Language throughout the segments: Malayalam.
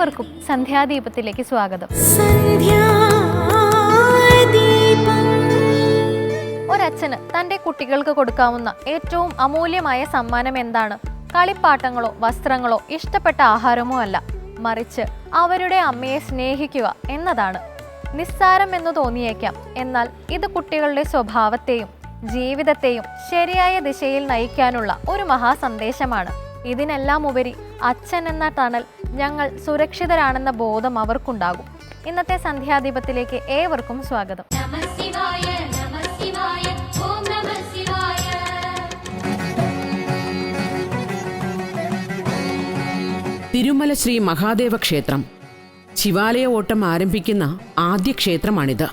ഏവർക്കും സന്ധ്യാദീപത്തിലേക്ക് സ്വാഗതം. ഒരച്ഛന് തൻ്റെ കുട്ടികൾക്ക് കൊടുക്കാവുന്ന ഏറ്റവും അമൂല്യമായ സമ്മാനം എന്താണ്? കളിപ്പാട്ടങ്ങളോ വസ്ത്രങ്ങളോ ഇഷ്ടപ്പെട്ട ആഹാരമോ അല്ല, മറിച്ച് അവരുടെ അമ്മയെ സ്നേഹിക്കുക എന്നതാണ്. നിസ്സാരം എന്ന് തോന്നിയേക്കാം, എന്നാൽ ഇത് കുട്ടികളുടെ സ്വഭാവത്തെയും ജീവിതത്തെയും ശരിയായ ദിശയിൽ നയിക്കാനുള്ള ഒരു മഹാസന്ദേശമാണ്. ഇതിനെല്ലാം ഉപരി അച്ഛൻ എന്ന തണൽ ഞങ്ങൾ സുരക്ഷിതരാണെന്ന ബോധം അവർക്കുണ്ടാകും. ഇന്നത്തെ സന്ധ്യാദീപത്തിലേക്ക് ഏവർക്കും സ്വാഗതം. തിരുമല ശ്രീ മഹാദേവ ക്ഷേത്രം ശിവാലയ ഓട്ടം ആരംഭിക്കുന്ന ആദ്യ ക്ഷേത്രമാണിത്.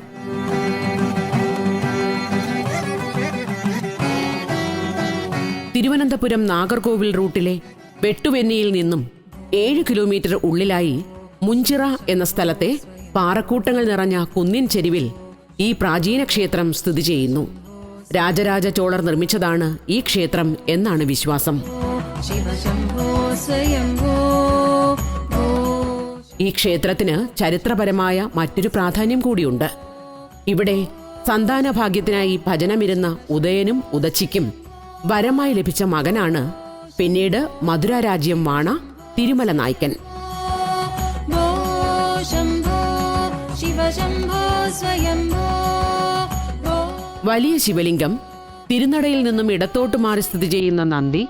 തിരുവനന്തപുരം നാഗർകോവിൽ റൂട്ടിലെ വെട്ടുവെന്നിയിൽ നിന്നും 7 കിലോമീറ്റർ ഉള്ളിലായി മുഞ്ചിറ എന്ന സ്ഥലത്തെ പാറക്കൂട്ടങ്ങൾ നിറഞ്ഞ കുന്നിൻ ചെരുവിൽ ഈ പ്രാചീന ക്ഷേത്രം സ്ഥിതി ചെയ്യുന്നു. രാജരാജ ചോളർ നിർമ്മിച്ചതാണ് ഈ ക്ഷേത്രം എന്നാണ് വിശ്വാസം. ഈ ക്ഷേത്രത്തിന് ചരിത്രപരമായ മറ്റൊരു പ്രാധാന്യം കൂടിയുണ്ട്. ഇവിടെ സന്താനഭാഗ്യത്തിനായി ഭജനമിരുന്ന ഉദയനും ഉദച്ചിക്കും വരമായി ലഭിച്ച മകനാണ് പിന്നീട് മധുര രാജ്യം വാണ തിരുമല നായ്ക്കൻ. വലിയ ശിവലിംഗം, തിരുനടയിൽ നിന്നും ഇടത്തോട്ട് മാറി സ്ഥിതി ചെയ്യുന്ന നന്ദി,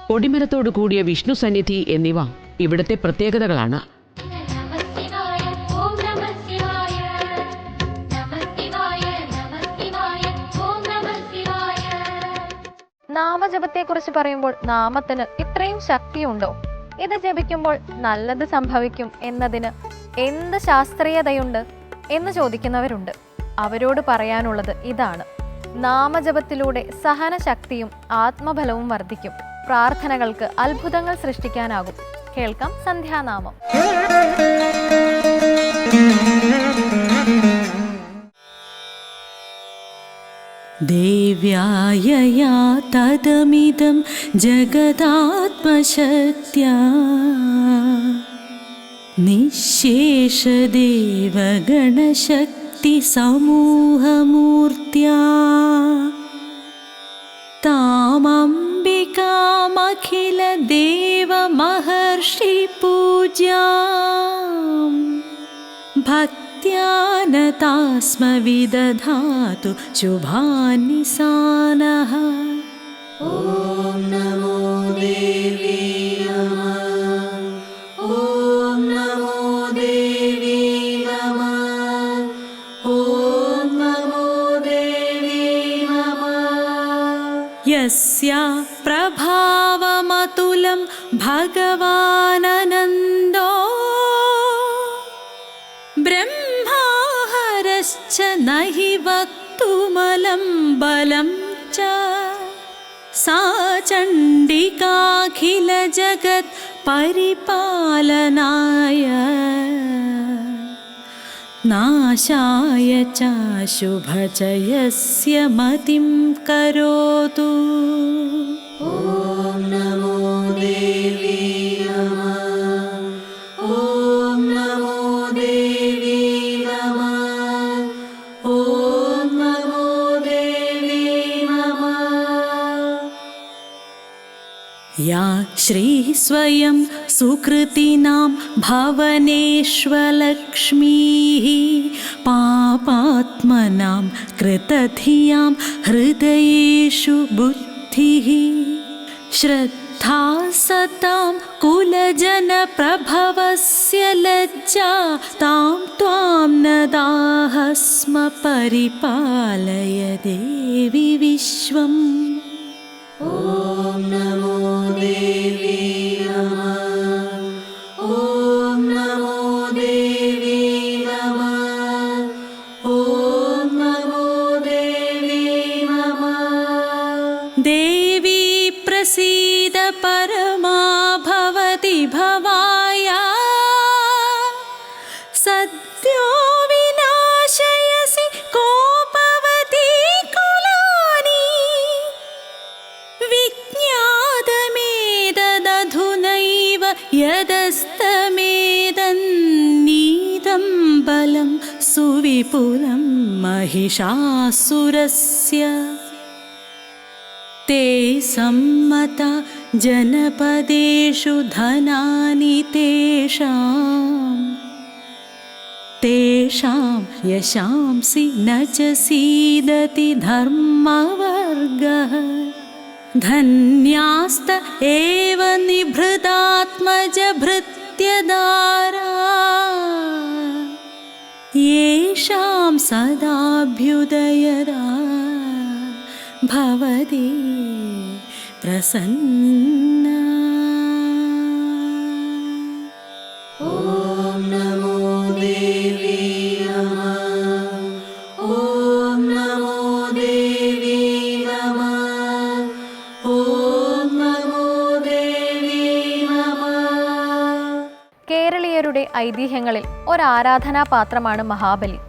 കൊടിമരത്തോടു കൂടിയ വിഷ്ണു സന്നിധി എന്നിവ ഇവിടുത്തെ പ്രത്യേകതകളാണ്. നാമജപത്തെക്കുറിച്ച് പറയുമ്പോൾ നാമത്തിന് ഇത്രയും ശക്തിയുണ്ടോ? ഇത് ജപിക്കുമ്പോൾ നല്ലത് സംഭവിക്കും എന്നതിന് എന്ത് ശാസ്ത്രീയതയുണ്ട് എന്ന് ചോദിക്കുന്നവരുണ്ട്. അവരോട് പറയാനുള്ളത് ഇതാണ്: നാമജപത്തിലൂടെ സഹനശക്തിയും ആത്മബലവും വർദ്ധിക്കും. പ്രാർത്ഥനകൾക്ക് അത്ഭുതങ്ങൾ സൃഷ്ടിക്കാനാകും. കേൾക്കാം സന്ധ്യാനാമം. ദേവ്യായയാ തദമിദം ജഗദാത്മശക്ത്യാ നിശേഷദേവഗണശക്തി സമൂഹമൂർത്യാ താമംബികാമഖില ദേവമഹർഷി പൂജ്യാം ഭക്ത്യാനതാസ്മ വിദധാതു ശുഭാനി സാനഃ. ഓം നമോ ദേവി നമഃ. ഓം നമോ ദേവി നമഃ. ഓം നമോ ദേവി നമഃ. യസ്യാ പ്രഭാവമതുലം ഭഗവാനനന്ദോ ബ്രഹ്മാഹരശ്ച നഹി വക്തുമലം ബലം ച സാ ചണ്ഡികാഖില ജഗത് പരിപാലനായ നാശായ ച ശുഭചയസ്യ മതിം കരോതു. ഓം നമോ ദേവി നമഃ. ഓം നമോ ദേവി നമഃ. ഓം നമോ ദേവി നമഃ. യാ ശ്രീ സ്വയം സുകൃതിനാം ഭവനേഷ്വലക്ഷ്മീഃ പാപാത്മനാം കൃതധിയാം ഹൃദയേഷു ബുദ്ധിഃ ശ്രദ്ധാ സതാം കുലജന പ്രഭവസ്യ ലജ്ജാ താം ത്വാം നദാഹ സ്മ പരിപാലയ ദേവി വിശ്വം. ഓം നമോ ദേവി നമഃ. ഓം നമോ ദേവി നമഃ. ഓം നമോ ദേവി നമഃ. ദേവി പ്രസീദ പരമാ ഭവതി ഭവായ സദ്യോ വിനാശയസി കോപവതി കുലാനി വിജ്ഞാതമേതദധുനൈവ യദസ്തമേദൻ सुविपुलं महिषासुरस्य ते सम्मता जनपदेषु धनानि तेषां यशांसि न च सीदति धर्मवर्गः धन्यास्त एव निभृतात्मजभृत्यदारा येषां सदाभ्युदयदा भवति प्रसन्ना। ॐ नमो देवी नमः। ॐ नमो देवी नमः। ॐ नमो देवी नमः। കേരളീയരുടെ ഐതിഹ്യങ്ങളിൽ ഒരാരാധനാപാത്രമാണ് മഹാബലി.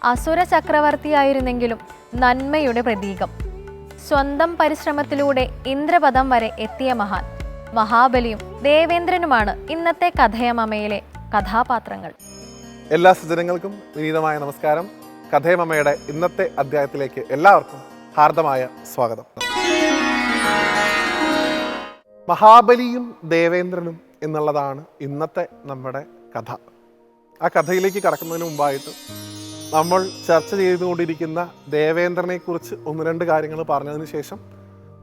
അസുര ചക്രവർത്തിയായിരുന്നെങ്കിലും നന്മയുടെ പ്രതീകം. സ്വന്തം പരിശ്രമത്തിലൂടെ ഇന്ദ്രപദം വരെ എത്തിയ മഹാൻ മഹാബലിയും ദേവേന്ദ്രനുമാണ് ഇന്നത്തെ കഥയമമ്മയിലെ കഥാപാത്രങ്ങൾ. എല്ലാ സജ്ജനങ്ങൾക്കും വിനീതമായ നമസ്കാരം. കഥയമമ്മയുടെ ഇന്നത്തെ അധ്യായത്തിലേക്ക് എല്ലാവർക്കും ഹാർദമായ സ്വാഗതം. മഹാബലിയും ദേവേന്ദ്രനും എന്നുള്ളതാണ് ഇന്നത്തെ നമ്മുടെ കഥ. ആ കഥയിലേക്ക് കടക്കുന്നതിന് മുമ്പായിട്ട് നമ്മൾ ചർച്ച ചെയ്തുകൊണ്ടിരിക്കുന്ന ദേവേന്ദ്രനെ കുറിച്ച് ഒന്ന് രണ്ട് കാര്യങ്ങൾ പറഞ്ഞതിന് ശേഷം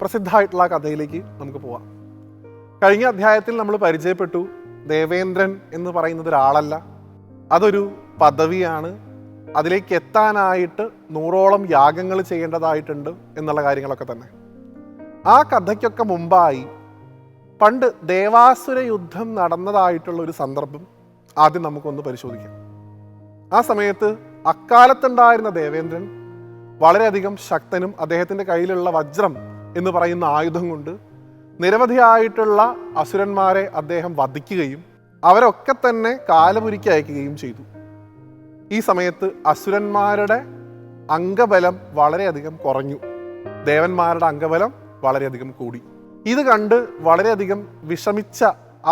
പ്രസിദ്ധമായിട്ടുള്ള ആ കഥയിലേക്ക് നമുക്ക് പോവാം. കഴിഞ്ഞ അധ്യായത്തിൽ നമ്മൾ പരിചയപ്പെട്ടു, ദേവേന്ദ്രൻ എന്ന് പറയുന്നത് ഒരാളല്ല, അതൊരു പദവിയാണ്. അതിലേക്ക് എത്താനായിട്ട് 100ഓളം യാഗങ്ങൾ ചെയ്യേണ്ടതായിട്ടുണ്ട് എന്നുള്ള കാര്യങ്ങളൊക്കെ തന്നെ. ആ കഥയ്ക്കൊക്കെ മുമ്പായി പണ്ട് ദേവാസുര യുദ്ധം നടന്നതായിട്ടുള്ള ഒരു സന്ദർഭം ആദ്യം നമുക്കൊന്ന് പരിശോധിക്കാം. ആ സമയത്ത് അക്കാലത്തുണ്ടായിരുന്ന ദേവേന്ദ്രൻ വളരെയധികം ശക്തനും അദ്ദേഹത്തിൻ്റെ കയ്യിലുള്ള വജ്രം എന്ന് പറയുന്ന ആയുധം കൊണ്ട് നിരവധിയായിട്ടുള്ള അസുരന്മാരെ അദ്ദേഹം വധിക്കുകയും അവരൊക്കെ തന്നെ കാലപുരിക്ക് അയക്കുകയും ചെയ്തു. ഈ സമയത്ത് അസുരന്മാരുടെ അംഗബലം വളരെയധികം കുറഞ്ഞു, ദേവന്മാരുടെ അംഗബലം വളരെയധികം കൂടി. ഇത് കണ്ട് വളരെയധികം വിഷമിച്ച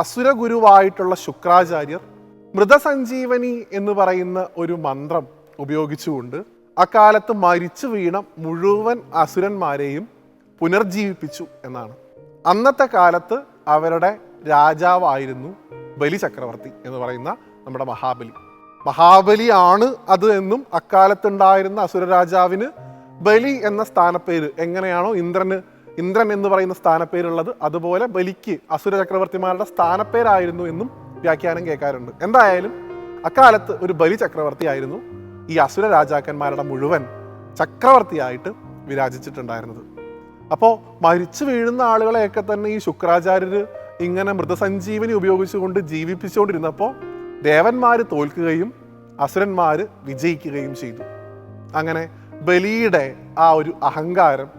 അസുരഗുരുവായിട്ടുള്ള ശുക്രാചാര്യർ മൃതസഞ്ജീവനി എന്ന് പറയുന്ന ഒരു മന്ത്രം ഉപയോഗിച്ചുകൊണ്ട് അക്കാലത്ത് മരിച്ചു വീണ മുഴുവൻ അസുരന്മാരെയും പുനർജീവിപ്പിച്ചു എന്നാണ്. അന്നത്തെ കാലത്ത് അവരുടെ രാജാവായിരുന്നു ബലി ചക്രവർത്തി എന്ന് പറയുന്ന നമ്മുടെ മഹാബലിയാണ് അത് എന്നും അക്കാലത്തുണ്ടായിരുന്ന അസുര രാജാവിന് ബലി എന്ന സ്ഥാനപ്പേര് എങ്ങനെയാണോ ഇന്ദ്രൻ എന്ന് പറയുന്ന സ്ഥാനപ്പേരുള്ളത്, അതുപോലെ ബലിക്ക് അസുര ചക്രവർത്തിമാരുടെ സ്ഥാനപ്പേരായിരുന്നു എന്നും വ്യാഖ്യാനം കേൾക്കാറുണ്ട്. എന്തായാലും അക്കാലത്ത് ഒരു ബലി ചക്രവർത്തിയായിരുന്നു ഈ അസുര രാജാക്കന്മാരുടെ മുഴുവൻ ചക്രവർത്തിയായിട്ട് വിരാജിച്ചിട്ടുണ്ടായിരുന്നത്. അപ്പോൾ മരിച്ചു വീഴുന്ന ആളുകളെയൊക്കെ തന്നെ ഈ ശുക്രാചാര്യർ ഇങ്ങനെ മൃതസഞ്ജീവനി ഉപയോഗിച്ചുകൊണ്ട് ജീവിപ്പിച്ചുകൊണ്ടിരുന്നപ്പോൾ ദേവന്മാർ തോൽക്കുകയും അസുരന്മാർ വിജയിക്കുകയും ചെയ്തു. അങ്ങനെ ബലിയുടെ ആ ഒരു അഹങ്കാരം,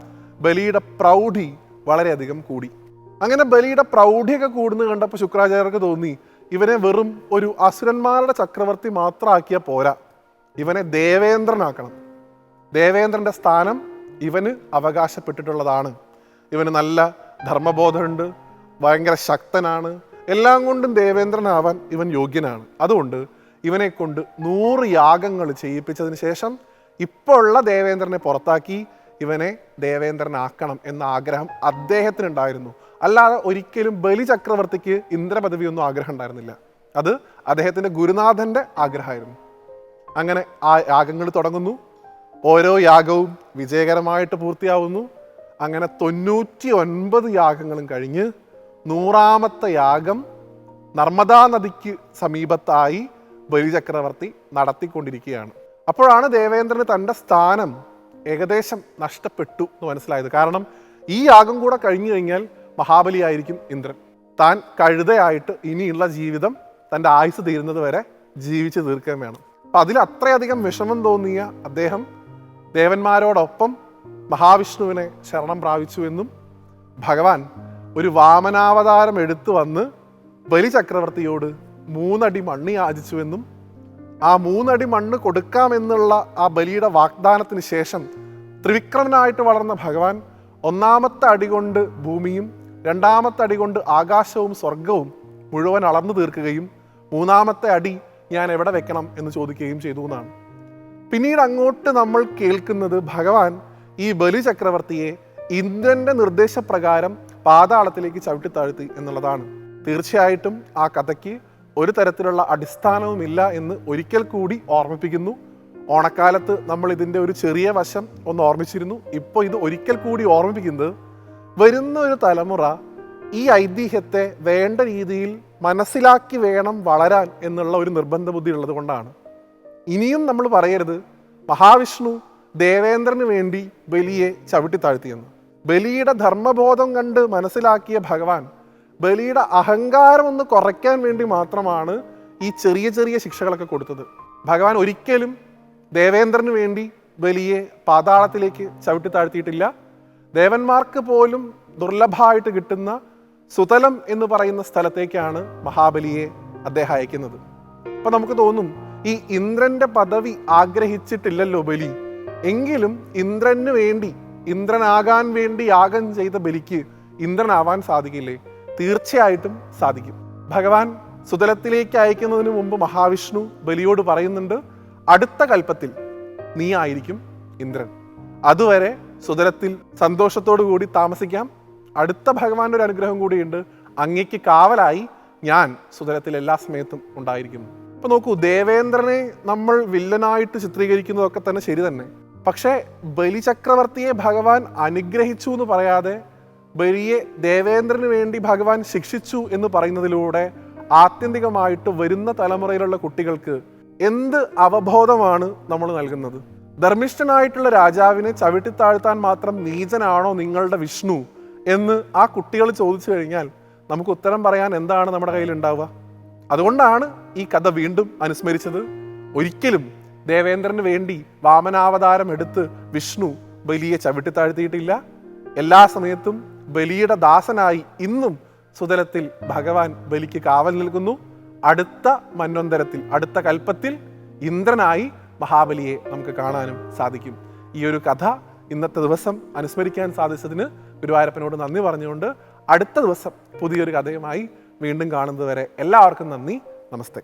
ബലിയുടെ പ്രൗഢി വളരെയധികം കൂടി. അങ്ങനെ ബലിയുടെ പ്രൗഢിയൊക്കെ കൂടുന്നത് കണ്ടപ്പോൾ ശുക്രാചാര്യർക്ക് തോന്നി, ഇവനെ വെറും ഒരു അസുരന്മാരുടെ ചക്രവർത്തി മാത്രമാക്കിയാൽ പോരാ, ഇവനെ ദേവേന്ദ്രനാക്കണം. ദേവേന്ദ്രൻ്റെ സ്ഥാനം ഇവന് അവകാശപ്പെട്ടിട്ടുള്ളതാണ്. ഇവന് നല്ല ധർമ്മബോധമുണ്ട്, ഭയങ്കര ശക്തനാണ്, എല്ലാം കൊണ്ടും ദേവേന്ദ്രനാവാൻ ഇവൻ യോഗ്യനാണ്. അതുകൊണ്ട് ഇവനെ കൊണ്ട് 100 യാഗങ്ങൾ ചെയ്യിപ്പിച്ചതിന് ശേഷം ഇപ്പോൾ ഉള്ള ദേവേന്ദ്രനെ പുറത്താക്കി ഇവനെ ദേവേന്ദ്രനാക്കണം എന്ന ആഗ്രഹം അദ്ദേഹത്തിനുണ്ടായിരുന്നു. അല്ലാതെ ഒരിക്കലും ബലി ചക്രവർത്തിക്ക് ഇന്ദ്രപദവിയൊന്നും ആഗ്രഹം ഉണ്ടായിരുന്നില്ല. അത് അദ്ദേഹത്തിൻ്റെ ഗുരുനാഥൻ്റെ ആഗ്രഹമായിരുന്നു. അങ്ങനെ ആ യാഗങ്ങൾ തുടങ്ങുന്നു. ഓരോ യാഗവും വിജയകരമായിട്ട് പൂർത്തിയാവുന്നു. അങ്ങനെ 99 യാഗങ്ങളും കഴിഞ്ഞ് 100ാമത്തെ യാഗം നർമ്മദാ നദിക്ക് സമീപത്തായി ബലി ചക്രവർത്തി നടത്തിക്കൊണ്ടിരിക്കുകയാണ്. അപ്പോഴാണ് ദേവേന്ദ്രന് തൻ്റെ സ്ഥാനം ഏകദേശം നഷ്ടപ്പെട്ടു എന്ന് മനസ്സിലായത്. കാരണം ഈ യാഗം കൂടെ കഴിഞ്ഞു കഴിഞ്ഞാൽ മഹാബലിയായിരിക്കും ഇന്ദ്രൻ. താൻ കഴുതയായിട്ട് ഇനിയുള്ള ജീവിതം തൻ്റെ ആയുസ് തീരുന്നത് വരെ ജീവിച്ച് തീർക്കാൻ വേണം. അപ്പം അതിൽ അത്രയധികം വിഷമം തോന്നിയ അദ്ദേഹം ദേവന്മാരോടൊപ്പം മഹാവിഷ്ണുവിനെ ശരണം പ്രാപിച്ചുവെന്നും ഭഗവാൻ ഒരു വാമനാവതാരം എടുത്തു വന്ന് ബലി ചക്രവർത്തിയോട് 3 അടി മണ്ണ് യാചിച്ചുവെന്നും ആ 3 അടി മണ്ണ് കൊടുക്കാമെന്നുള്ള ആ ബലിയുടെ വാഗ്ദാനത്തിന് ശേഷം ത്രിവിക്രമനായിട്ട് വളർന്ന ഭഗവാൻ 1ാമത്തെ അടി കൊണ്ട് ഭൂമിയും 2ാമത്തെ അടി കൊണ്ട് ആകാശവും സ്വർഗവും മുഴുവൻ അളന്നു തീർക്കുകയും 3ാമത്തെ അടി ഞാൻ എവിടെ വെക്കണം എന്ന് ചോദിക്കുകയും ചെയ്തു എന്നാണ്. പിന്നീട് അങ്ങോട്ട് നമ്മൾ കേൾക്കുന്നത് ഭഗവാൻ ഈ ബലി ചക്രവർത്തിയെ ഇന്ദ്രന്റെ നിർദ്ദേശപ്രകാരം പാതാളത്തിലേക്ക് ചവിട്ടിത്താഴ്ത്തി എന്നുള്ളതാണ്. തീർച്ചയായിട്ടും ആ കഥയ്ക്ക് ഒരു തരത്തിലുള്ള അടിസ്ഥാനവുമില്ല എന്ന് ഒരിക്കൽ കൂടി ഓർമ്മിപ്പിക്കുന്നു. ഓണക്കാലത്ത് നമ്മൾ ഇതിൻ്റെ ഒരു ചെറിയ വശം ഒന്ന് ഓർമ്മിച്ചിരുന്നു. ഇപ്പോൾ ഇത് ഒരിക്കൽ കൂടി ഓർമ്മിപ്പിക്കുന്നത് വരുന്ന ഒരു തലമുറ ഈ ഐതിഹ്യത്തെ വേണ്ട രീതിയിൽ മനസ്സിലാക്കി വേണം വളരാൻ എന്നുള്ള ഒരു നിർബന്ധ ബുദ്ധി ഉള്ളത് കൊണ്ടാണ്. ഇനിയും നമ്മൾ പറയരുത് മഹാവിഷ്ണു ദേവേന്ദ്രന് വേണ്ടി ബലിയെ ചവിട്ടിത്താഴ്ത്തിയെന്ന്. ബലിയുടെ ധർമ്മബോധം കണ്ട് മനസ്സിലാക്കിയ ഭഗവാൻ ബലിയുടെ അഹങ്കാരം ഒന്ന് കുറയ്ക്കാൻ വേണ്ടി മാത്രമാണ് ഈ ചെറിയ ചെറിയ ശിക്ഷകളൊക്കെ കൊടുത്തത്. ഭഗവാൻ ഒരിക്കലും ദേവേന്ദ്രന് വേണ്ടി ബലിയെ പാതാളത്തിലേക്ക് ചവിട്ടിത്താഴ്ത്തിയിട്ടില്ല. ദേവന്മാർക്ക് പോലും ദുർലഭമായിട്ട് കിട്ടുന്ന സുതലം എന്ന് പറയുന്ന സ്ഥലത്തേക്കാണ് മഹാബലിയെ അദ്ദേഹം അയക്കുന്നത്. അപ്പൊ നമുക്ക് തോന്നും ഈ ഇന്ദ്രന്റെ പദവി ആഗ്രഹിച്ചിട്ടില്ലല്ലോ ബലി, എങ്കിലും ഇന്ദ്രന് വേണ്ടി, ഇന്ദ്രനാകാൻ വേണ്ടി യാഗം ചെയ്ത ബലിക്ക് ഇന്ദ്രനാവാൻ സാധിക്കില്ലേ? തീർച്ചയായിട്ടും സാധിക്കും. ഭഗവാൻ സുതലത്തിലേക്ക് അയക്കുന്നതിന് മുമ്പ് മഹാവിഷ്ണു ബലിയോട് പറയുന്നുണ്ട്, അടുത്ത കൽപ്പത്തിൽ നീ ആയിരിക്കും ഇന്ദ്രൻ. അതുവരെ സുതലത്തിൽ സന്തോഷത്തോടു കൂടി താമസിക്കാം. അടുത്ത ഭഗവാന്റെ ഒരു അനുഗ്രഹം കൂടിയുണ്ട്, അങ്ങയ്ക്ക് കാവലായി ഞാൻ സുതലത്തിൽ എല്ലാ സമയത്തും ഉണ്ടായിരിക്കുന്നു. അപ്പൊ നോക്കൂ, ദേവേന്ദ്രനെ നമ്മൾ വില്ലനായിട്ട് ചിത്രീകരിക്കുന്നതൊക്കെ തന്നെ ശരി തന്നെ. പക്ഷേ ബലിചക്രവർത്തിയെ ഭഗവാൻ അനുഗ്രഹിച്ചു എന്ന് പറയാതെ ബലിയെ ദേവേന്ദ്രന് വേണ്ടി ഭഗവാൻ ശിക്ഷിച്ചു എന്ന് പറയുന്നതിലൂടെ ആത്യന്തികമായിട്ട് വരുന്ന തലമുറയിലുള്ള കുട്ടികൾക്ക് എന്ത് അവബോധമാണ് നമ്മൾ നൽകുന്നത്? ധർമ്മിഷ്ഠനായിട്ടുള്ള രാജാവിനെ ചവിട്ടിത്താഴ്ത്താൻ മാത്രം നീചനാണോ നിങ്ങളുടെ വിഷ്ണു എന്ന് ആ കുട്ടികൾ ചോദിച്ചു കഴിഞ്ഞാൽ നമുക്ക് ഉത്തരം പറയാൻ എന്താണ് നമ്മുടെ കയ്യിൽ ഉണ്ടാവുക? അതുകൊണ്ടാണ് ഈ കഥ വീണ്ടും അനുസ്മരിച്ചത്. ഒരിക്കലും ദേവേന്ദ്രന് വേണ്ടി വാമനാവതാരം എടുത്ത് വിഷ്ണു ബലിയെ ചവിട്ടിത്താഴ്ത്തിയിട്ടില്ല. എല്ലാ സമയത്തും ബലിയുടെ ദാസനായി ഇന്നും സുതലത്തിൽ ഭഗവാൻ ബലിക്ക് കാവൽ നിൽക്കുന്നു. അടുത്ത മന്വന്തരത്തിൽ, അടുത്ത കൽപ്പത്തിൽ ഇന്ദ്രനായി മഹാബലിയെ നമുക്ക് കാണാനും സാധിക്കും. ഈ ഒരു കഥ ഇന്നത്തെ ദിവസം അനുസ്മരിക്കാൻ സാധിച്ചതിന് ഗുരുവായൂരപ്പനോട് നന്ദി പറഞ്ഞുകൊണ്ട് അടുത്ത ദിവസം പുതിയൊരു കഥയുമായി വീണ്ടും കാണുന്നതുവരെ എല്ലാവർക്കും നന്ദി, നമസ്തേ.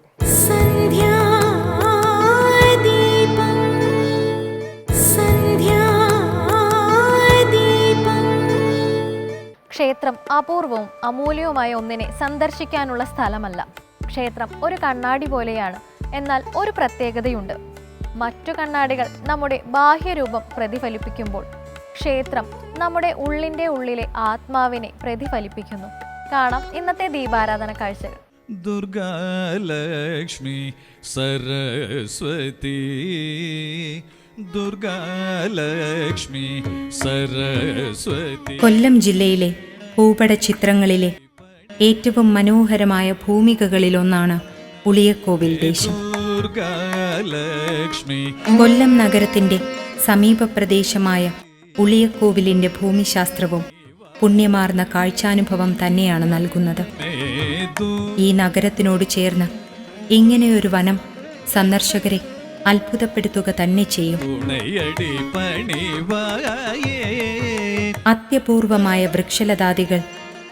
ക്ഷേത്രം അപൂർവവും അമൂല്യവുമായ ഒന്നിനെ സന്ദർശിക്കാനുള്ള സ്ഥലമല്ല. ക്ഷേത്രം ഒരു കണ്ണാടി പോലെയാണ്. എന്നാൽ ഒരു പ്രത്യേകതയുണ്ട്. മറ്റു കണ്ണാടികൾ നമ്മുടെ ബാഹ്യരൂപം പ്രതിഫലിപ്പിക്കുമ്പോൾ ക്ഷേത്രം നമ്മുടെ ഉള്ളിലെ ആത്മാവിനെ പ്രതിഫലിപ്പിക്കുന്നു. കാണാം ഇന്നത്തെ ദീപാരാധന കാഴ്ചകൾ. ദുർഗാലക്ഷ്മി സരസ്വതി, ദുർഗാലക്ഷ്മി സരസ്വതി. കൊല്ലം ജില്ലയിലെ ഭൂപട ചിത്രങ്ങളിലെ ഏറ്റവും മനോഹരമായ ഭൂമികകളിലൊന്നാണ് ഉളിയക്കോവിൽ ദേശം. കൊല്ലം നഗരത്തിന്റെ സമീപ പ്രദേശമായ ഉളിയക്കോവിലിന്റെ ഭൂമിശാസ്ത്രവും പുണ്യമാർന്ന കാഴ്ചാനുഭവം തന്നെയാണ് നൽകുന്നത്. ഈ നഗരത്തിനോട് ചേർന്ന് ഇങ്ങനെയൊരു വനം സന്ദർശകരെ അത്ഭുതപ്പെടുത്തുക തന്നെ ചെയ്യും. അത്യപൂർവമായ വൃക്ഷലതാദികൾ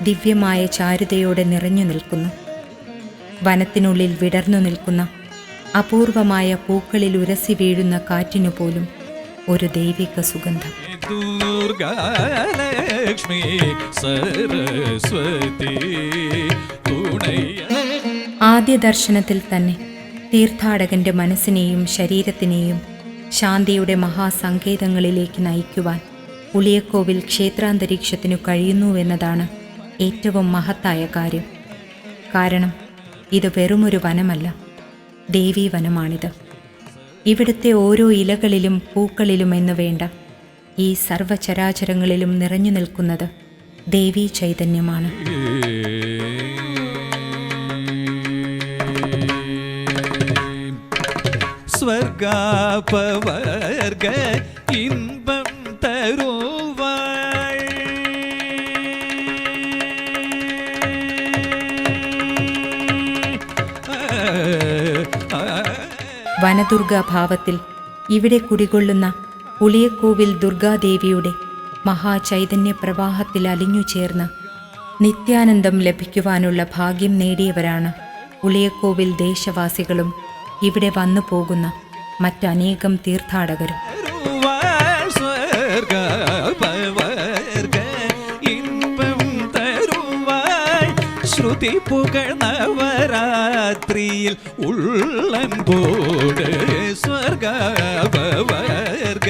ദിവ്യമായ ചാരുതയോടെ നിറഞ്ഞു നിൽക്കുന്നു. വനത്തിനുള്ളിൽ വിടർന്നു നിൽക്കുന്ന അപൂർവമായ പൂക്കളിൽ ഉരസി വീഴുന്ന കാറ്റിനു പോലും ഒരു ദൈവിക സുഗന്ധം. ആദ്യ ദർശനത്തിൽ തന്നെ തീർത്ഥാടകന്റെ മനസ്സിനെയും ശരീരത്തിനെയും ശാന്തിയുടെ മഹാസങ്കേതങ്ങളിലേക്ക് നയിക്കുവാൻ ഉളിയക്കോവിൽ ക്ഷേത്രാന്തരീക്ഷത്തിനു കഴിയുന്നുവെന്നതാണ് ഏറ്റവും മഹത്തായ കാര്യം. കാരണം ഇത് വെറുമൊരു വനമല്ല, ദേവീവനമാണിത്. ഇവിടുത്തെ ഓരോ ഇലകളിലും പൂക്കളിലും എന്നു വേണ്ട ഈ സർവചരാചരങ്ങളിലും നിറഞ്ഞു നിൽക്കുന്നത് ദേവീ ചൈതന്യമാണ്. സ്വർഗാപവർഗ ഇൻപം തരുവാൾ വനദുർഗാഭാവത്തിൽ ഇവിടെ കുടികൊള്ളുന്ന ഉളിയക്കോവിൽ ദുർഗാദേവിയുടെ മഹാചൈതന്യ പ്രവാഹത്തിൽ അലിഞ്ഞു ചേർന്ന് നിത്യാനന്ദം ലഭിക്കുവാനുള്ള ഭാഗ്യം നേടിയവരാണ് ഉളിയക്കോവിൽ ദേശവാസികളും ഇവിടെ വന്നു പോകുന്ന മറ്റനേകം തീർത്ഥാടകരും. ശ്രുതി പുകഴ്ന്നവരാത്രിയിൽ ഉള്ളൻപോട് സ്വർഗവർഗ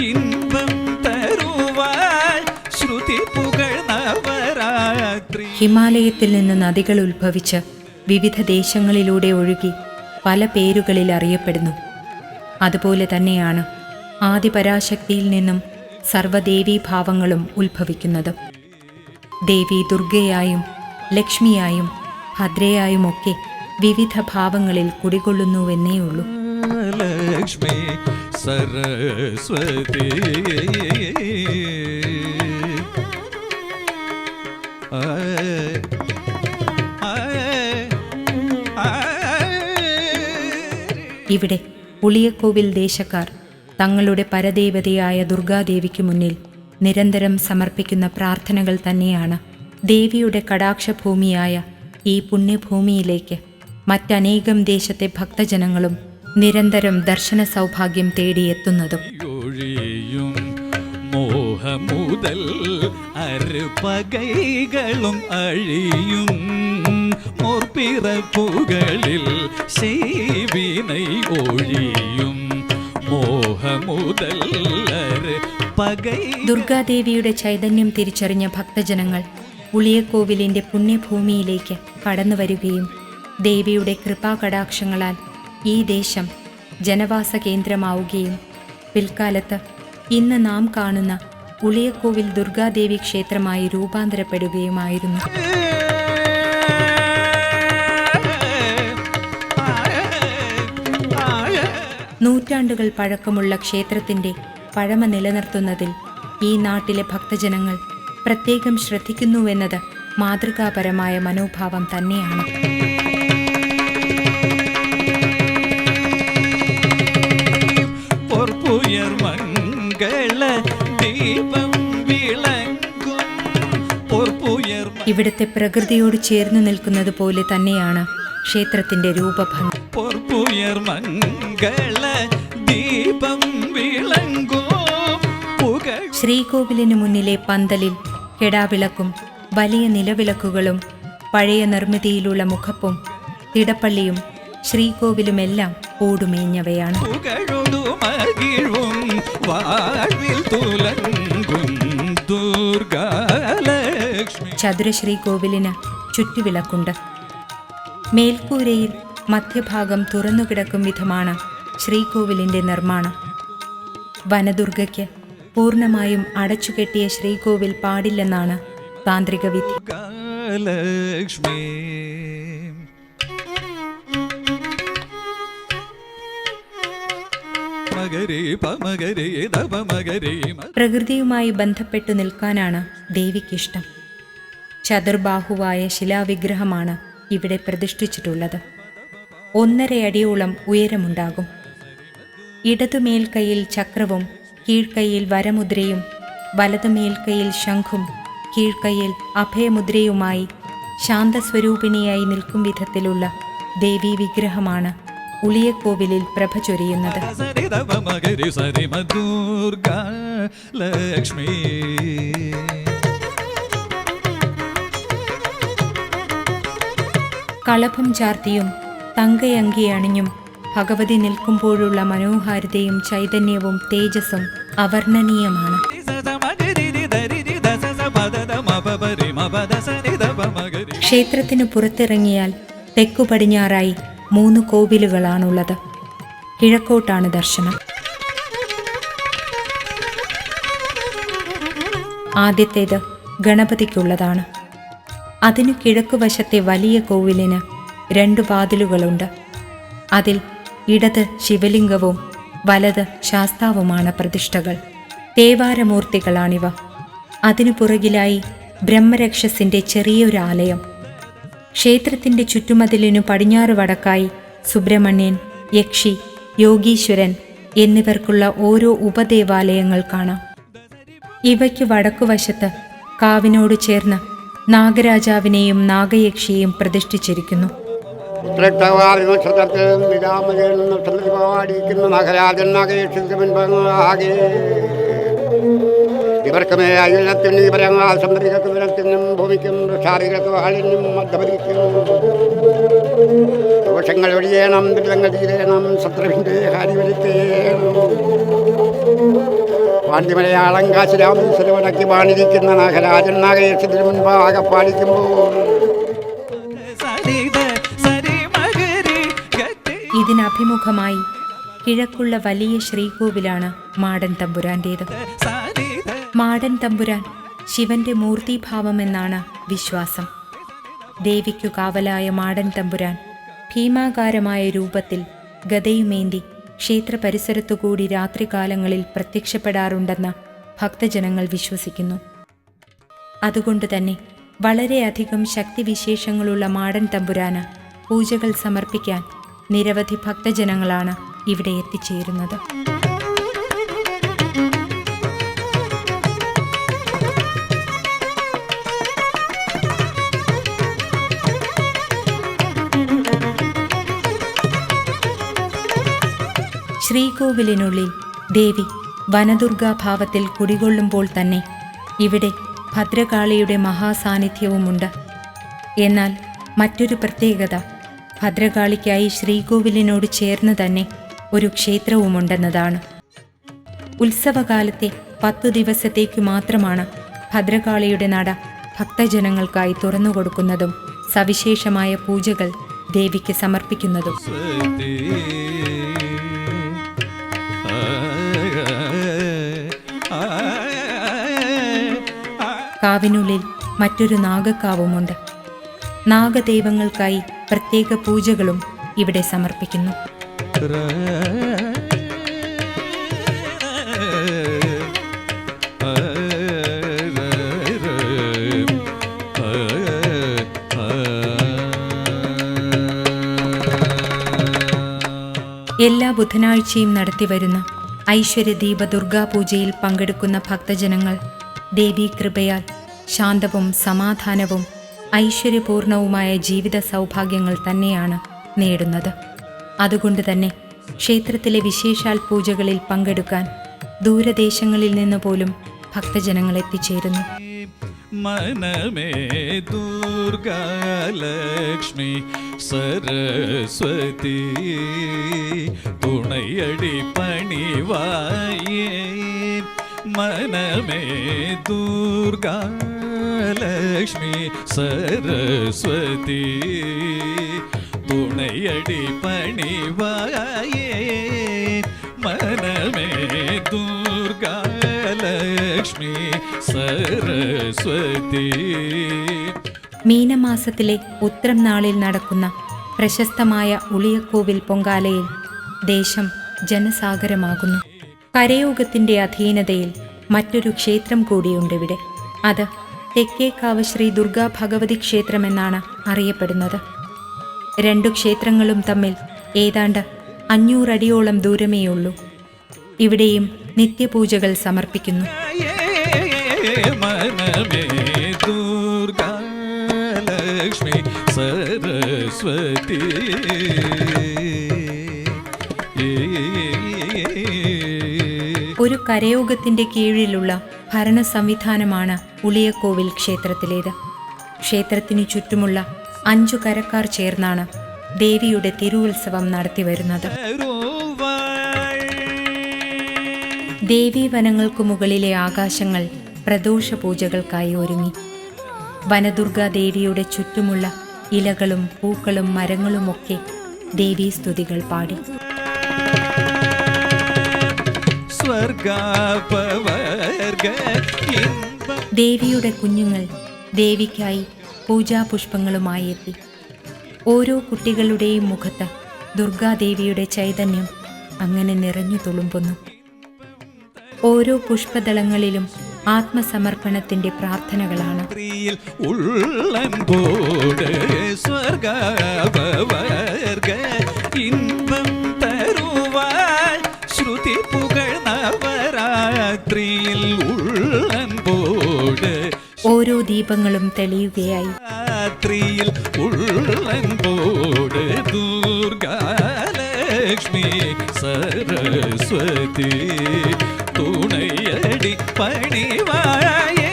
ഇൻപം തരുവാൻ ശ്രുതി പുകഴ്ന്നവരാത്രി. ഹിമാലയത്തിൽ നിന്ന് നദികൾ ഉത്ഭവിച്ച് വിവിധ ദേശങ്ങളിലൂടെ ഒഴുകി പല പേരുകളിൽ അറിയപ്പെടുന്നു. അതുപോലെ തന്നെയാണ് ആദിപരാശക്തിയിൽ നിന്നും സർവ്വദേവീഭാവങ്ങളും ഉത്ഭവിക്കുന്നത്. ദേവി ദുർഗയായും ലക്ഷ്മിയായും ഭദ്രയായുമൊക്കെ വിവിധ ഭാവങ്ങളിൽ കുടികൊള്ളുന്നുവെന്നേ ഉള്ളൂ. ലക്ഷ്മി സരസ്വതി ഇവിടെ പുളിയക്കോവിൽ ദേശക്കാർ തങ്ങളുടെ പരദേവതയായ ദുർഗാദേവിക്ക് മുന്നിൽ നിരന്തരം സമർപ്പിക്കുന്ന പ്രാർത്ഥനകൾ തന്നെയാണ് ദേവിയുടെ കടാക്ഷഭൂമിയായ ഈ പുണ്യഭൂമിയിലേക്ക് മറ്റനേകം ദേശത്തെ ഭക്തജനങ്ങളും നിരന്തരം ദർശന സൗഭാഗ്യം തേടിയെത്തുന്നതും. മോഹമുതൽ അരുപകൈകളും അഴിയും മോർപ്പിറപ്പുകളിൽ ശൈവിനൈ ഒഴിയും മോഹമുതൽ ദുർഗാദേവിയുടെ ചൈതന്യം തിരിച്ചറിഞ്ഞ ഭക്തജനങ്ങൾ പുളിയക്കോവിലിൻ്റെ പുണ്യഭൂമിയിലേക്ക് കടന്നു വരികയും ദേവിയുടെ കൃപാകടാക്ഷങ്ങളാൽ ഈ ദേശം ജനവാസ കേന്ദ്രമാവുകയും പിൽക്കാലത്ത് ഇന്ന് നാം കാണുന്ന പുളിയക്കോവിൽ ദുർഗാദേവി ക്ഷേത്രമായി രൂപാന്തരപ്പെടുകയുമായിരുന്നു. നൂറ്റാണ്ടുകൾ പഴക്കമുള്ള ക്ഷേത്രത്തിൻ്റെ പഴമ നിലനിർത്തുന്നതിൽ ഈ നാട്ടിലെ ഭക്തജനങ്ങൾ പ്രത്യേകം ശ്രദ്ധിക്കുന്നുവെന്നത് മാതൃകാപരമായ മനോഭാവം തന്നെയാണ്. ഇവിടുത്തെ പ്രകൃതിയോട് ചേർന്ന് നിൽക്കുന്നത് പോലെ തന്നെയാണ് ക്ഷേത്രത്തിന്റെ രൂപഭംഗി. ശ്രീകോവിലിന് മുന്നിലെ പന്തലിൽ കെടാവിളക്കും വലിയ നിലവിളക്കുകളും പഴയ നിർമ്മിതിയിലുള്ള മുഖപ്പും തിടപ്പള്ളിയും ശ്രീകോവിലുമെല്ലാം ഓടുമേഞ്ഞവയാണ്. ചതുരശ്രീകോവിലിന് ചുറ്റുവിളക്കുണ്ട്. മേൽക്കൂരയിൽ മധ്യഭാഗം തുറന്നുകിടക്കും വിധമാണ് ശ്രീകോവിലിൻ്റെ നിർമ്മാണം. വനദുർഗയ്ക്ക് പൂർണ്ണമായും അടച്ചുകെട്ടിയ ശ്രീകോവിൽ പാടില്ലെന്നാണ് താന്ത്രിക വിധി. പ്രകൃതിയുമായി ബന്ധപ്പെട്ടു നിൽക്കാനാണ് ദേവിക്കിഷ്ടം. ചതുർബാഹുവായ ശിലാവിഗ്രഹമാണ് ഇവിടെ പ്രതിഷ്ഠിച്ചിട്ടുള്ളത്. 1.5 അടിയോളം ഉയരമുണ്ടാകും. ഇടതുമേൽക്കൈയിൽ ചക്രവും കീഴ്ക്കൈയിൽ വരമുദ്രയും വലതുമേൽക്കൈയിൽ ശംഖും കീഴ്ക്കൈയിൽ അഭയമുദ്രയുമായി ശാന്തസ്വരൂപിണിയായി നിൽക്കും വിധത്തിലുള്ള ദേവീ വിഗ്രഹമാണ് പുളിയക്കോവിലിൽ പ്രഭ ചൊരിയുന്നത്. കളഭം ചാർത്തിയും തങ്കയങ്കി അണിഞ്ഞും ഭഗവതി നിൽക്കുമ്പോഴുള്ള മനോഹാരിതയും ചൈതന്യവും തേജസ്സും അവർണ്ണനീയമാണ്. ക്ഷേത്രത്തിനു പുറത്തിറങ്ങിയാൽ തെക്കു പടിഞ്ഞാറായി 3 കോവിലുകളാണുള്ളത്. കിഴക്കോട്ടാണ് ദർശനം. ആദ്യത്തേത് ഗണപതിക്കുള്ളതാണ്. അതിനു കിഴക്കുവശത്തെ വലിയ കോവിലിന് 2 വാതിലുകളുണ്ട്. അതിൽ ഇടത് ശിവലിംഗവും വലത് ശാസ്താവുമാണ് പ്രതിഷ്ഠകൾ. തേവാരമൂർത്തികളാണിവ. അതിനു പുറകിലായി ബ്രഹ്മരക്ഷസിൻ്റെ ചെറിയൊരാലയം. ക്ഷേത്രത്തിൻ്റെ ചുറ്റുമതിലിനു പടിഞ്ഞാറ് വടക്കായി സുബ്രഹ്മണ്യൻ, യക്ഷി, യോഗീശ്വരൻ എന്നിവർക്കുള്ള ഓരോ ഉപദേവാലയങ്ങൾ കാണാം. ഇവയ്ക്ക് വടക്കുവശത്ത് കാവിനോട് ചേർന്ന് നാഗരാജാവിനെയും നാഗയക്ഷിയെയും പ്രതിഷ്ഠിച്ചിരിക്കുന്നു. ഉത്രട്ടവാദി നക്ഷത്രത്തിൽ വിരാമജയിൽ നക്ഷത്രപാടിക്കുന്ന നഗരാജൻ നഗേക്ഷിക്ക് മുൻപാകെ ഇവർക്കുമേ അയലത്തിന് ഇവരങ്ങാൽ സമ്പരിക്കും ഭൂമിക്കും ശാരീരത്വാളിനും മധ്യപരിക്കും ദോഷങ്ങൾ ഒഴിയണം ദുരിതങ്ങൾ തീരണം ശത്രുവിൻ്റെ ഹരിവരുത്തേണം പാണ്ഡിമലയാളം കാശിരാമീശ്വരവടക്കി പാണിരിക്കുന്ന നാഗരാജൻ നാഗേക്ഷത്തിന് മുൻപാകെ പാലിക്കുമ്പോൾ ഇതിനഭിമുഖമായി കിഴക്കുള്ള വലിയ ശ്രീകോവിലാണ് മാടൻ തമ്പുരാന്റേത്. മാടൻ തമ്പുരാൻ ശിവന്റെ മൂർത്തിഭാവമെന്നാണ് വിശ്വാസം. ദേവിക്കു കാവലായ മാടൻ തമ്പുരാൻ ഭീമാകാരമായ രൂപത്തിൽ ഗദയുമേന്തി ക്ഷേത്ര പരിസരത്തുകൂടി രാത്രികാലങ്ങളിൽ പ്രത്യക്ഷപ്പെടാറുണ്ടെന്ന് ഭക്തജനങ്ങൾ വിശ്വസിക്കുന്നു. അതുകൊണ്ട് തന്നെ വളരെയധികം ശക്തിവിശേഷങ്ങളുള്ള മാടൻ തമ്പുരാന് പൂജകൾ സമർപ്പിക്കാൻ നിരവധി ഭക്തജനങ്ങളാണ് ഇവിടെ എത്തിച്ചേരുന്നത്. ശ്രീകോവിലിനുള്ളിൽ ദേവി വനദുർഗാഭാവത്തിൽ കുടികൊള്ളുമ്പോൾ തന്നെ ഇവിടെ ഭദ്രകാളിയുടെ മഹാസാന്നിധ്യവുമുണ്ട്. എന്നാൽ മറ്റൊരു പ്രത്യേകത ഭദ്രകാളിക്കായി ശ്രീകോവിലിനോട് ചേർന്ന് തന്നെ ഒരു ക്ഷേത്രവുമുണ്ടെന്നതാണ്. ഉത്സവകാലത്തെ 10 ദിവസത്തേക്കു മാത്രമാണ് ഭദ്രകാളിയുടെ നട ഭക്തജനങ്ങൾക്കായി തുറന്നുകൊടുക്കുന്നതും സവിശേഷമായ പൂജകൾ ദേവിക്ക് സമർപ്പിക്കുന്നതും. കാവിനുള്ളിൽ മറ്റൊരു നാഗക്കാവുമുണ്ട്. നാഗദൈവങ്ങൾക്കായി പ്രത്യേക പൂജകളും ഇവിടെ സമർപ്പിക്കുന്നു. എല്ലാ ബുധനാഴ്ചയും നടത്തിവരുന്ന ഐശ്വര്യദീപ ദുർഗാപൂജയിൽ പങ്കെടുക്കുന്ന ഭക്തജനങ്ങൾ ദേവീകൃപയാൽ ശാന്തവും സമാധാനവും ഐശ്വര്യപൂർണവുമായ ജീവിത സൗഭാഗ്യങ്ങൾ തന്നെയാണ് നേടുന്നത്. അതുകൊണ്ട് തന്നെ ക്ഷേത്രത്തിലെ വിശേഷാൽ പൂജകളിൽ പങ്കെടുക്കാൻ ദൂരദേശങ്ങളിൽ നിന്ന് പോലും ഭക്തജനങ്ങൾ എത്തിച്ചേരുന്നു. മനമേ ദുർഗാലക്ഷ്മി സരസ്വതി തുണയടി പണിവായേ മനമേ ദുർഗാലക്ഷ്മി സരസ്വതി തുണയടി പണിവായേ മനമേ ദുർഗാലക്ഷ്മി സരസ്വതി. മീനമാസത്തിലെ ഉത്രം നാളിൽ നടക്കുന്ന പ്രശസ്തമായ ഉളിയക്കോവിൽ പൊങ്കാലയിൽ ദേശം ജനസാഗരമാകുന്നു. കരയോഗത്തിന്റെ അധീനതയിൽ മറ്റൊരു ക്ഷേത്രം കൂടിയുണ്ടിവിടെ. അത് തെക്കേക്കാവ് ശ്രീ ദുർഗാ ഭഗവതി ക്ഷേത്രമെന്നാണ് അറിയപ്പെടുന്നത്. 2 ക്ഷേത്രങ്ങളും തമ്മിൽ ഏതാണ്ട് 500 അടിയോളം ദൂരമേയുള്ളൂ. ഇവിടെയും നിത്യപൂജകൾ സമർപ്പിക്കുന്നു. മനമേ ദുർഗാലക്ഷ്മി സരസ്വതി ഒരു കരയോഗത്തിന്റെ കീഴിലുള്ള ഭരണ സംവിധാനമാണ് ഉളിയക്കോവിൽ ക്ഷേത്രത്തിലേത്. ക്ഷേത്രത്തിനു ചുറ്റുമുള്ള 5 കരക്കാർ ചേർന്നാണ് ദേവിയുടെ തിരുവുത്സവം നടത്തിവരുന്നത്. ദേവീവനങ്ങൾക്കു മുകളിലെ ആകാശങ്ങൾ പ്രദോഷ പൂജകൾക്കായി ഒരുങ്ങി. വനദുർഗാദേവിയുടെ ചുറ്റുമുള്ള ഇലകളും പൂക്കളും മരങ്ങളുമൊക്കെ ദേവീസ്തുതികൾ പാടി. ദേവിയുടെ കുഞ്ഞുങ്ങൾ ദേവിക്കായി പൂജാപുഷ്പങ്ങളുമായി എത്തി. ഓരോ കുട്ടികളുടെയും മുഖത്ത് ദുർഗാദേവിയുടെ ചൈതന്യം അങ്ങനെ നിറഞ്ഞു തുളുമ്പുന്നു. ഓരോ പുഷ്പദളങ്ങളിലും ആത്മസമർപ്പണത്തിന്റെ പ്രാർത്ഥനകളാണ്. ഓരോ ദീപങ്ങളും തെളിയുകയായി. സരസ്വതി തുണയടി പണിവായേ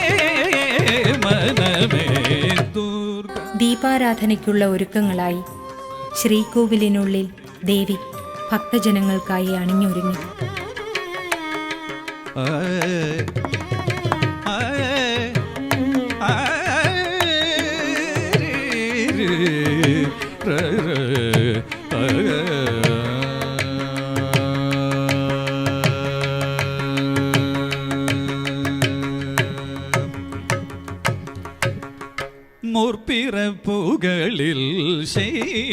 മനമേ ദുർഗ. ദീപാരാധനയ്ക്കുള്ള ഒരുക്കങ്ങളായി ശ്രീകോവിലിനുള്ളിൽ ദേവി ഭക്തജനങ്ങൾക്കായി അണിഞ്ഞൊരുങ്ങി. മുർപ്പിറപ്പുകളിൽ ശൈവിനയൊഴിയും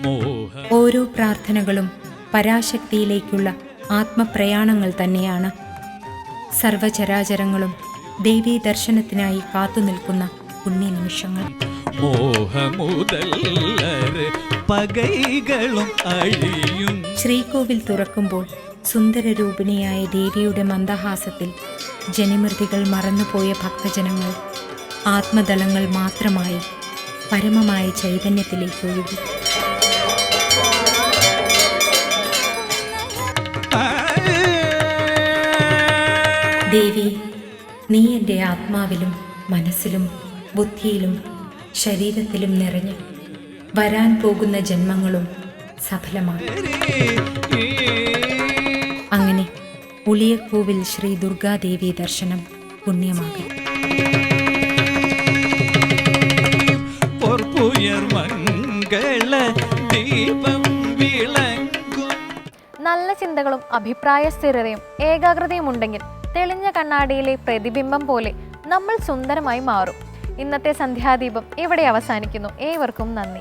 മോഹ. ഓരോ പ്രാർത്ഥനകളും പരാശക്തിയിലേക്കുള്ള ആത്മപ്രയാണങ്ങൾ തന്നെയാണ്. സർവചരാചരങ്ങളും ദേവീ ദർശനത്തിനായി കാത്തുനിൽക്കുന്ന പുണ്യനിമിഷങ്ങൾ. മോഹമുതല്ലരെ പകൈകളും അഴിയും. ശ്രീകോവിൽ തുറക്കുമ്പോൾ സുന്ദരരൂപിണിയായ ദേവിയുടെ മന്ദഹാസത്തിൽ ജനിമൃതികൾ മറന്നുപോയ ഭക്തജനങ്ങൾ ആത്മദളങ്ങൾ മാത്രമായി പരമമായ ചൈതന്യത്തിലേക്ക് ഒഴുകി. ദേവി, നീ എൻ്റെ ആത്മാവിലും മനസ്സിലും ബുദ്ധിയിലും ശരീരത്തിലും നിറഞ്ഞ് വരാൻ പോകുന്ന ജന്മങ്ങളും സഫലമാകും. അങ്ങനെ ഉളിയക്കോവിൽ ശ്രീ ദുർഗാദേവി ദർശനം പുണ്യമാകും. നല്ല ചിന്തകളും അഭിപ്രായ സ്ഥിരതയും ഏകാഗ്രതയും ഉണ്ടെങ്കിൽ തെളിഞ്ഞ കണ്ണാടിയിലെ പ്രതിബിംബം പോലെ നമ്മൾ സുന്ദരമായി മാറും. ഇന്നത്തെ സന്ധ്യാദീപം ഇവിടെ അവസാനിക്കുന്നു. ഏവർക്കും നന്ദി.